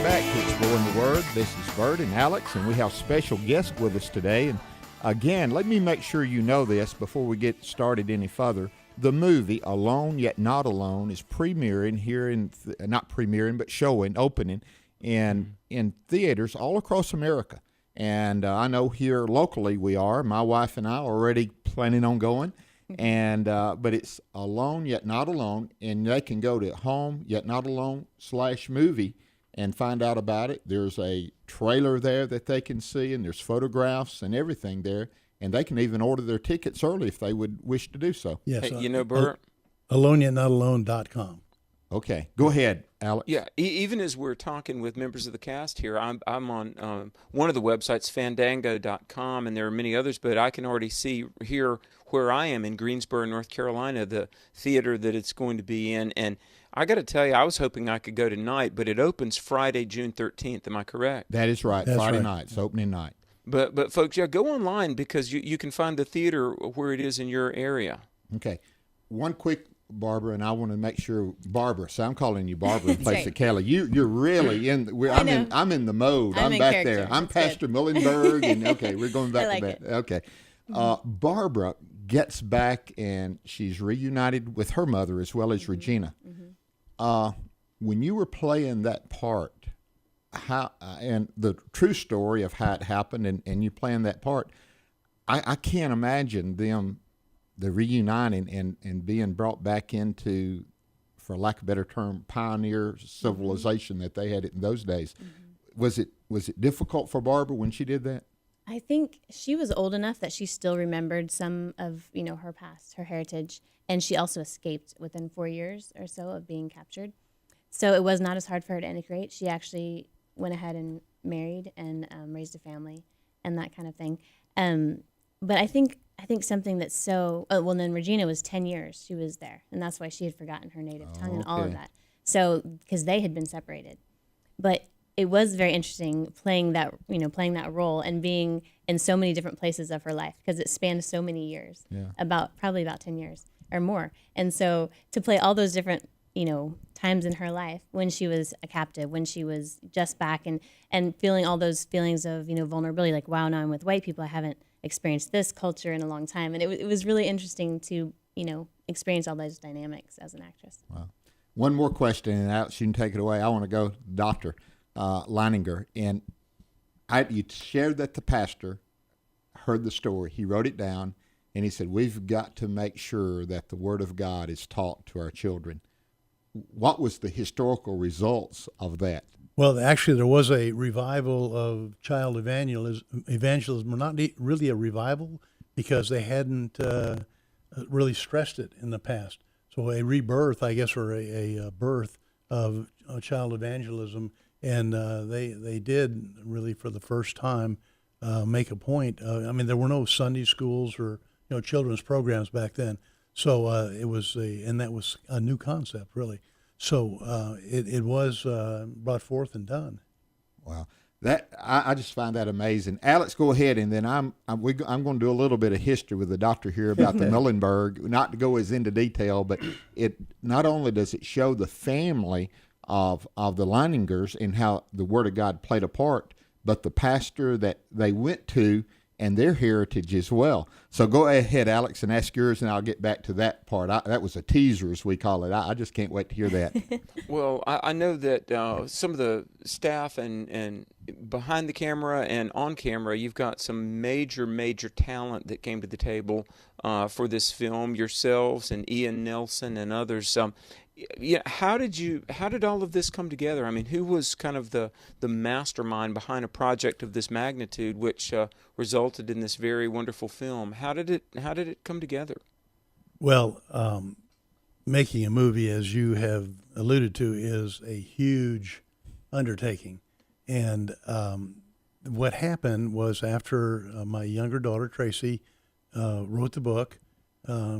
Welcome back to Exploring the Word. This is Bert and Alex, and we have special guests with us today. And again, let me make sure you know this before we get started any further. The movie Alone Yet Not Alone is premiering here not premiering, but showing, opening in theaters all across America. And I know here locally we are. My wife and I are already planning on going. And but it's Alone Yet Not Alone, and they can go to Home Yet Not Alone /movie and find out about it. There's a trailer there that they can see, and there's photographs and everything there, and they can even order their tickets early if they would wish to do so. Yes, Hey, Bert? AloneYetNotAlone.com. Okay, go ahead, Alex. Yeah, even as we're talking with members of the cast here, I'm on one of the websites, Fandango.com, and there are many others, but I can already see here where I am in Greensboro, North Carolina, the theater that it's going to be in. And I got to tell you, I was hoping I could go tonight, but it opens Friday, June 13th. Am I correct? That is right. That's Friday right. night. It's opening night. But folks, yeah, go online because you can find the theater where it is in your area. Okay. One quick, Barbara, and I want to make sure, Barbara, so I'm calling you Barbara in place right. of Kelly. You're really in. I'm in the mode. I'm in back character. there. I'm That's Pastor Millenberg, and okay, we're going back I like to that. Okay, Barbara gets back, and she's reunited with her mother as well as Regina. When you were playing that part, how and the true story of how it happened, and you playing that part, I can't imagine them. The reuniting and being brought back into, for lack of a better term, pioneer civilization that they had in those days. Was it difficult for Barbara when she did that? I think she was old enough that she still remembered some of, her past, her heritage, and she also escaped within 4 years or so of being captured. So it was not as hard for her to integrate. She actually went ahead and married and raised a family and that kind of thing. But I think something that's so then Regina was 10 years she was there, and that's why she had forgotten her native tongue and all of okay. that. So because they had been separated, but it was very interesting playing that role and being in so many different places of her life because it spanned so many years, probably about 10 years or more. And so to play all those different times in her life when she was a captive, when she was just back, and feeling all those feelings of vulnerability, like, wow, now I'm with white people, I haven't experienced this culture in a long time, and it was really interesting to experience all those dynamics as an actress. Wow. One more question, and Alex, you can take it away. I want to go, Dr. Leininger, and you shared that the pastor heard the story. He wrote it down, and he said, we've got to make sure that the Word of God is taught to our children. What was the historical results of that? Well, actually, there was a revival of child evangelism, not really a revival because they hadn't really stressed it in the past. So a rebirth, I guess, or a birth of child evangelism, and they did really for the first time make a point. There were no Sunday schools or children's programs back then, so that was a new concept really. So it was brought forth and done. Wow, that I just find that amazing. Alex, go ahead, and then I'm going to do a little bit of history with the doctor here about the Millenberg. Not to go as into detail, but it not only does it show the family of the Leiningers and how the Word of God played a part, but the pastor that they went to and their heritage as well. So go ahead, Alex, and ask yours, and I'll get back to that part. That was a teaser, as we call it. I just can't wait to hear that. Well, I know that some of the staff and behind the camera and on camera, you've got some major talent that came to the table for this film, yourselves and Ian Nelson and others. How did all of this come together? I mean, who was kind of the mastermind behind a project of this magnitude, which resulted in this very wonderful film? How did it come together? Well, making a movie, as you have alluded to, is a huge undertaking. And what happened was after my younger daughter, Tracy, wrote the book,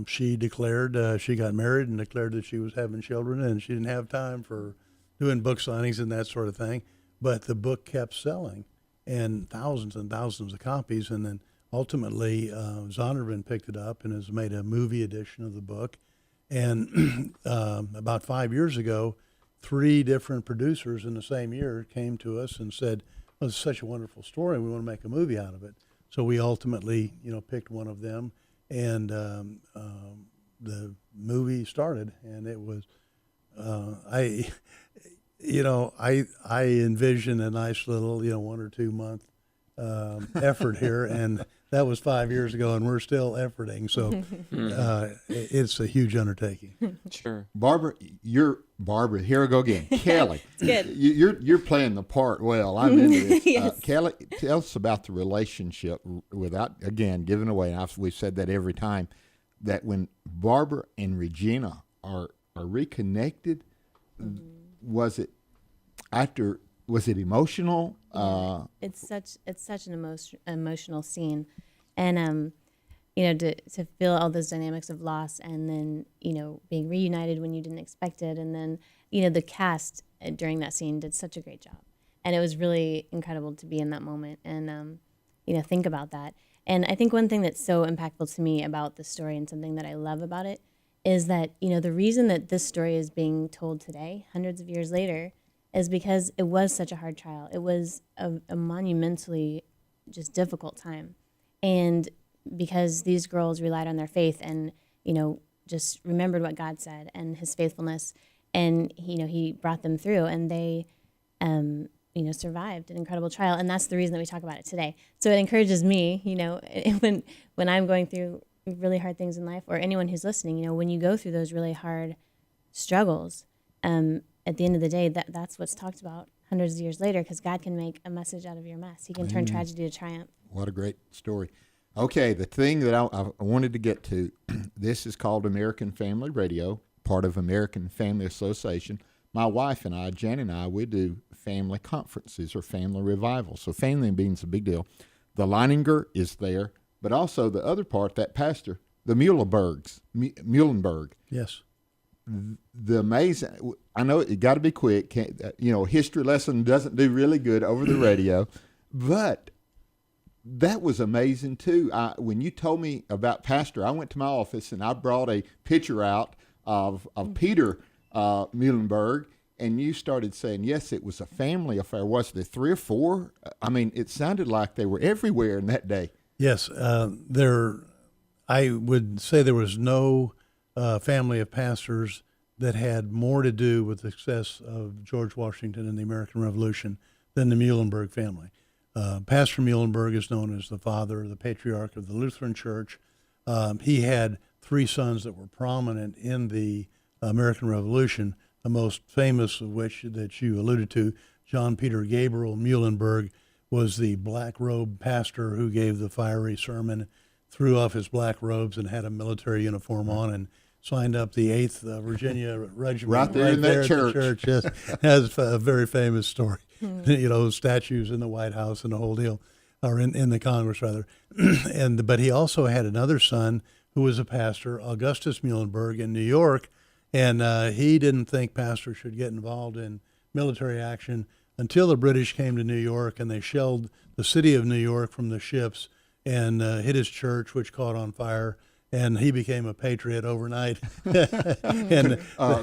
she declared she got married and declared that she was having children, and she didn't have time for doing book signings and that sort of thing. But the book kept selling, and thousands of copies. And then ultimately, Zondervan picked it up and has made a movie edition of the book. And about 5 years ago, 3 different producers in the same year came to us and said, "Well, it's such a wonderful story. We want to make a movie out of it." So we ultimately, picked one of them, and the movie started. And it was, I envision a nice little, 1 or 2 month effort here, and that was 5 years ago, and we're still efforting. So it's a huge undertaking. Sure. Barbara, Barbara. Here I go again. Kelly, It's good. you're playing the part well. I'm into this. Yes. Kelly, tell us about the relationship without again giving away. And we've said that every time that when Barbara and Regina are reconnected, was it emotional? It's such an emotional scene, and to feel all those dynamics of loss, and then being reunited when you didn't expect it, and then the cast during that scene did such a great job, and it was really incredible to be in that moment and think about that. And I think one thing that's so impactful to me about the story, and something that I love about it, is that the reason that this story is being told today, hundreds of years later, is because it was such a hard trial. It was a monumentally just difficult time. And because these girls relied on their faith and, just remembered what God said and his faithfulness, and, he brought them through, and they, survived an incredible trial. And that's the reason that we talk about it today. So it encourages me, when I'm going through really hard things in life, or anyone who's listening, when you go through those really hard struggles, at the end of the day, that's what's talked about hundreds of years later, because God can make a message out of your mess. He can turn tragedy to triumph. What a great story. Okay, the thing that I wanted to get to, this is called American Family Radio, part of American Family Association. My wife and I, Jan and I, we do family conferences or family revivals. So family means a big deal. The Leininger is there, but also the other part, that pastor, the Muhlenberg. Yes. The amazing, I know it got to be quick. History lesson doesn't do really good over the radio, but that was amazing too. When you told me about Pastor, I went to my office and I brought a picture out of Peter Muhlenberg, and you started saying, yes, it was a family affair. Was there 3 or 4? I mean, it sounded like they were everywhere in that day. Yes, I would say there was no family of pastors that had more to do with the success of George Washington and the American Revolution than the Muhlenberg family. Pastor Muhlenberg is known as the father, the patriarch of the Lutheran Church. He had 3 sons that were prominent in the American Revolution, the most famous of which that you alluded to, John Peter Gabriel Muhlenberg, was the black robe pastor who gave the fiery sermon, threw off his black robes and had a military uniform on, and signed up the 8th Virginia Regiment. Right there in that church. The church. Yes. Has a very famous story. Statues in the White House and the whole deal, or in the Congress rather. But he also had another son who was a pastor, Augustus Muhlenberg, in New York, and he didn't think pastors should get involved in military action until the British came to New York, and they shelled the city of New York from the ships and hit his church, which caught on fire. And he became a patriot overnight. And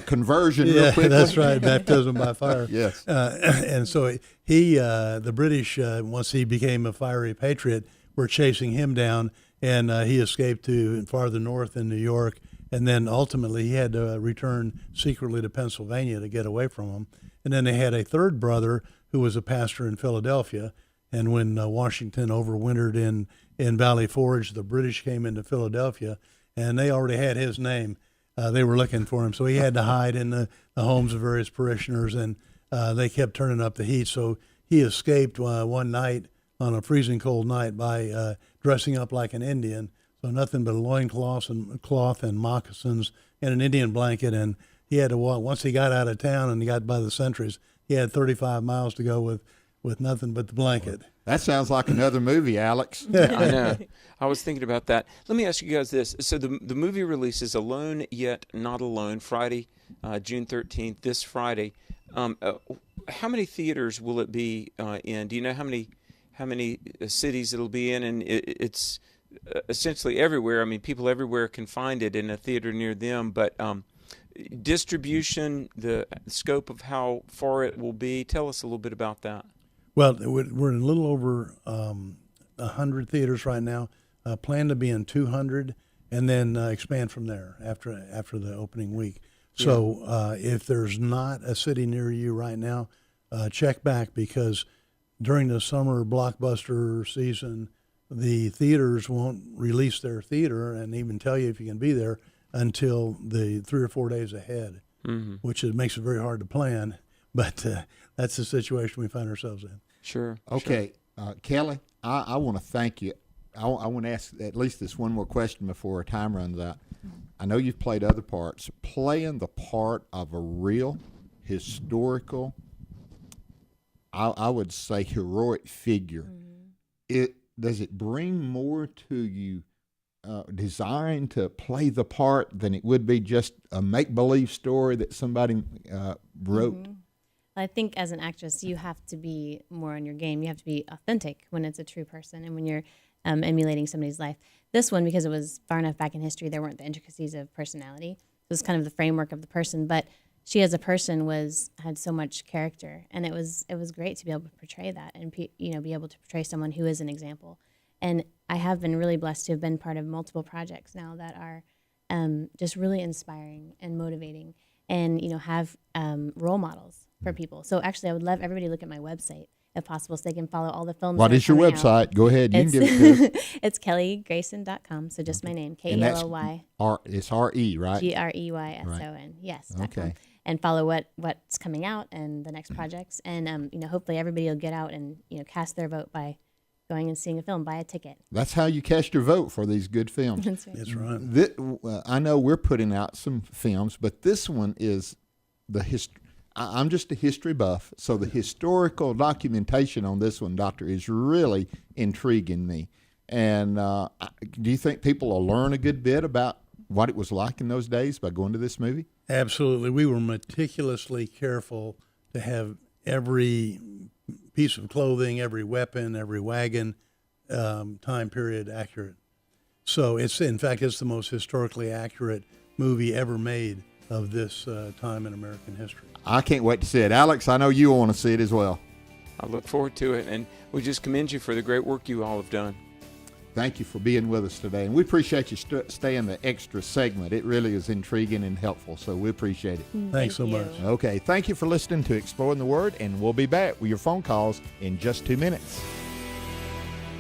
conversion, yeah, real quickly. That's right, baptism by fire. Yes. And so the British, once he became a fiery patriot, were chasing him down, and he escaped to farther north in New York. And then ultimately he had to return secretly to Pennsylvania to get away from them. And then they had a third brother who was a pastor in Philadelphia. And when Washington overwintered in Valley Forge, the British came into Philadelphia, and they already had his name. They were looking for him, so he had to hide in the homes of various parishioners, and they kept turning up the heat. So he escaped one night on a freezing cold night by dressing up like an Indian. So nothing but a loincloth and moccasins and an Indian blanket, and he had to walk. Once he got out of town and he got by the sentries, he had 35 miles to go with nothing but the blanket. That sounds like another movie, Alex. I know. I was thinking about that. Let me ask you guys this. So the movie releases Alone Yet Not Alone, Friday, June 13th, this Friday. How many theaters will it be in? Do you know how many cities it'll be in? And it's essentially everywhere. I mean, people everywhere can find it in a theater near them. But distribution, the scope of how far it will be. Tell us a little bit about that. Well, we're in a little over 100 theaters right now. Plan to be in 200, and then expand from there after the opening week. So if there's not a city near you right now, check back, because during the summer blockbuster season, the theaters won't release their theater and even tell you if you can be there until the 3 or 4 days ahead, which makes it very hard to plan. But that's the situation we find ourselves in. Sure. Okay, Kelly, I want to thank you. I want to ask at least this one more question before our time runs out. I know you've played other parts. Playing the part of a real historical, I would say heroic figure, does it bring more to you desiring to play the part than it would be just a make-believe story that somebody wrote? I think as an actress, you have to be more on your game. You have to be authentic when it's a true person and when you're emulating somebody's life. This one, because it was far enough back in history, there weren't the intricacies of personality. It was kind of the framework of the person, but she as a person had so much character, and it was great to be able to portray that and be able to portray someone who is an example. And I have been really blessed to have been part of multiple projects now that are just really inspiring and motivating, and have role models for people. So actually, I would love everybody to look at my website if possible, so they can follow all the films. What is your website? Go ahead. You can give it to us. It's KellyGrayson.com. So just my name, KELLY. It's R-E, right? GREYSON. Yes. Okay. And follow what's coming out and the next projects. And, hopefully everybody will get out and, cast their vote by going and seeing a film, buy a ticket. That's how you cast your vote for these good films. That's right. That's right. I know we're putting out some films, but this one is the history. I'm just a history buff, so the historical documentation on this one, Doctor, is really intriguing me. And do you think people will learn a good bit about what it was like in those days by going to this movie? Absolutely. We were meticulously careful to have every piece of clothing, every weapon, every wagon, time period accurate. So it's the most historically accurate movie ever made of this time in American history. I can't wait to see it. Alex, I know you want to see it as well. I look forward to it, and we just commend you for the great work you all have done. Thank you for being with us today, and we appreciate you staying the extra segment. It really is intriguing and helpful, so we appreciate it. Thanks so much. Okay, thank you for listening to Exploring the Word, and we'll be back with your phone calls in just 2 minutes.